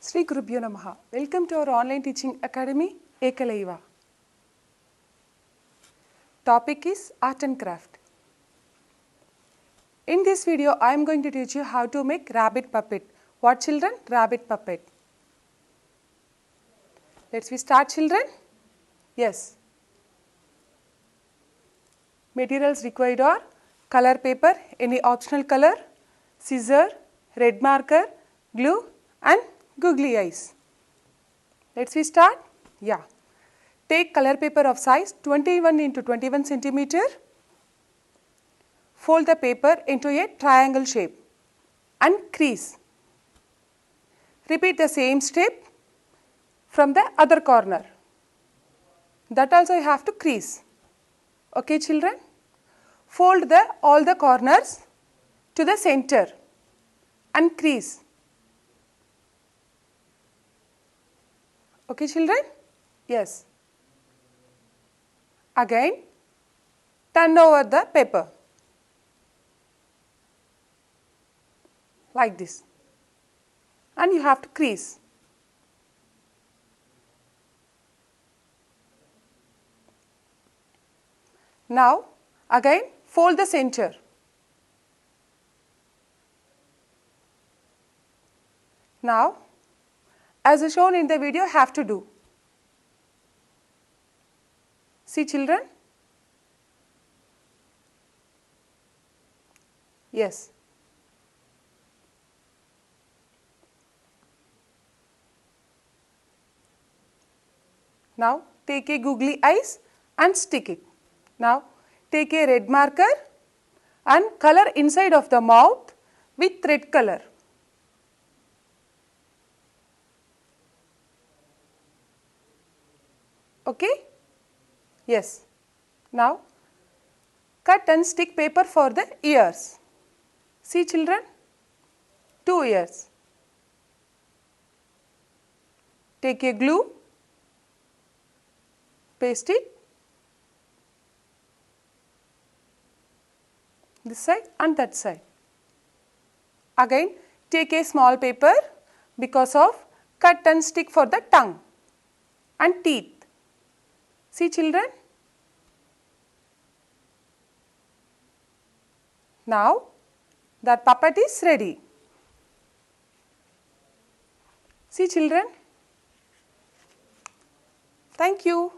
Sri Gurubhyo Namaha. Welcome to our online teaching academy, Ekalaiva. Topic is art and craft. In this video, I am going to teach you how to make rabbit puppet. What children? Rabbit puppet. Let's start, children. Yes. Materials required are color paper, any optional color, scissor, red marker, glue and googly eyes. Let's start. Yeah. Take color paper of size 21 into 21 centimeter. Fold the paper into a triangle shape and crease. Repeat the same step from the other corner. That also you have to crease. Okay, children? Fold all the corners to the center and crease. Okay, children? Yes. Again, turn over the paper like this, and you have to crease. Now, again fold the center. Now, as shown in the video, have to do. See, children? Yes. Now, take a googly eyes and stick it. Now, take a red marker and color inside of the mouth with red color. Okay? Yes. Now, cut and stick paper for the ears. See, children? 2 ears. Take a glue, paste it this side and that side. Again, take a small paper because of cut and stick for the tongue and teeth. See, children? Now, the puppet is ready. See, children? Thank you.